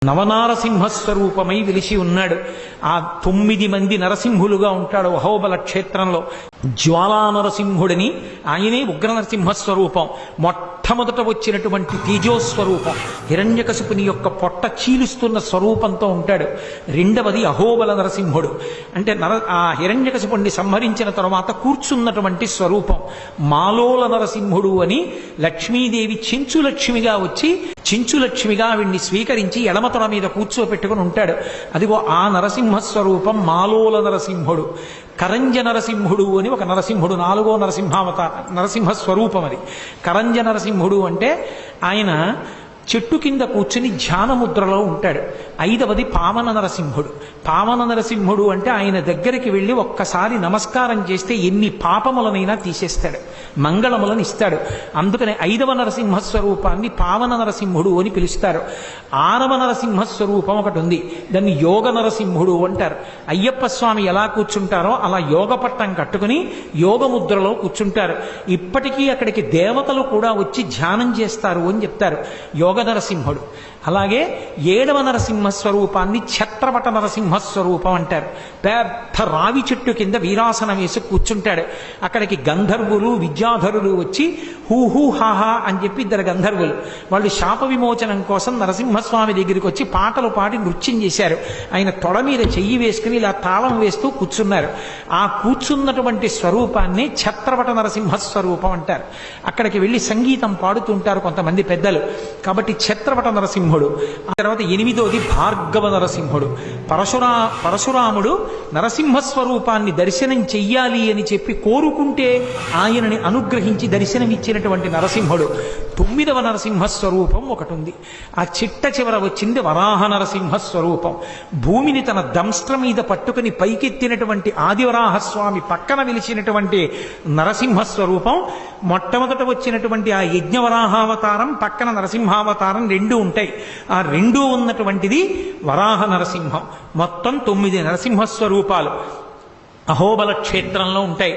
నవనారసింహస్వరూపమై వెలిసి ఉన్నాడు. ఆ 9 మంది నరసింహులుగా ఉంటాడు అహోబల క్షేత్రంలో. జ్వాలా నరసింహుడిని, ఆయనే ఉగ్ర నరసింహస్వరూపం. మొట్టమొదట వచ్చినటువంటి తేజోస్వరూపం, హిరణ్యకశిపుని యొక్క పొట్ట చీలుస్తున్న స్వరూపంతో ఉంటాడు. రెండవది అహోబల నరసింహుడు, అంటే ఆ హిరణ్యకశిపుణ్ణి సంహరించిన తరువాత కూర్చున్నటువంటి స్వరూపం. మాలోల నరసింహుడు అని లక్ష్మీదేవి చెంచులక్ష్మిగా వచ్చి చించులక్ష్మిగా ఆవిడ్ని స్వీకరించి ఎడమతొడ మీద కూర్చోపెట్టుకుని ఉంటాడు. అదిగో ఆ నరసింహస్వరూపం మాలోల నరసింహుడు. కరంజ నరసింహుడు అని ఒక నరసింహుడు, 4వ నరసింహస్వరూపం అది. కరంజ నరసింహుడు అంటే ఆయన చెట్టు కింద కూర్చుని ధ్యానముద్రలో ఉంటాడు. 5వది పావన నరసింహుడు. పావన నరసింహుడు అంటే ఆయన దగ్గరికి వెళ్ళి ఒక్కసారి నమస్కారం చేస్తే ఎన్ని పాపములనైనా తీసేస్తాడు, మంగళములను ఇస్తాడు. అందుకనే 5వ నరసింహస్వరూపాన్ని పావన నరసింహుడు అని పిలుస్తారు. 6వ నరసింహస్వరూపం ఒకటి ఉంది, దాన్ని యోగ నరసింహుడు అంటారు. అయ్యప్ప స్వామి ఎలా కూర్చుంటారో అలా యోగ పట్టం కట్టుకుని యోగముద్రలో కూర్చుంటారు. ఇప్పటికీ అక్కడికి దేవతలు కూడా వచ్చి ధ్యానం చేస్తారు అని చెప్తారు. యోగ నరసింహుడు. అలాగే 7వ నరసింహస్వరూపాన్ని ఛత్రపట నరసింహస్వరూపం అంటారు. పెద్ద రావి చెట్టు కింద వీరాసనం వేసి కూర్చుంటాడు. అక్కడికి గంధర్వులు విద్యాధరులు వచ్చి హూ హాహా అని చెప్పి 2 గంధర్వులు, వాళ్ళు శాప విమోచనం కోసం నరసింహస్వామి దగ్గరికి వచ్చి పాటలు పాడి నృత్యం చేశారు. ఆయన తొడ మీద చెయ్యి వేసుకుని ఇలా తాళం వేస్తూ కూర్చున్నారు. ఆ కూర్చున్నటువంటి స్వరూపాన్ని ఛత్రపట నరసింహస్వరూపం అంటారు. అక్కడికి వెళ్ళి సంగీతం పాడుతుంటారు కొంతమంది పెద్దలు. కాబట్టి ఛత్రపట నరసింహుడు. ఆ తర్వాత 8వది భార్గవ నరసింహుడు. పరశురాముడు నరసింహస్వరూపాన్ని దర్శనం చెయ్యాలి అని చెప్పి కోరుకుంటే ఆయనని అనుగ్రహించి దర్శనమిచ్చినటువంటి నరసింహుడు. 9వ నరసింహస్వరూపం ఒకటి ఉంది. ఆ చిట్ట చివర వచ్చింది వరాహ నరసింహస్వరూపం. భూమిని తన దంష్ట్ర మీద పట్టుకుని పైకెత్తినటువంటి ఆదివరాహస్వామి పక్కన వెలిసినటువంటి నరసింహస్వరూపం. మొట్టమొదట వచ్చినటువంటి ఆ యజ్ఞవరాహావతారం పక్కన నరసింహావతారం 2 ఉంటాయి. ఆ 2 ఉన్నటువంటిది వరాహ నరసింహం. మొత్తం 9 నరసింహస్వరూపాలు అహోబల క్షేత్రంలో ఉంటాయి.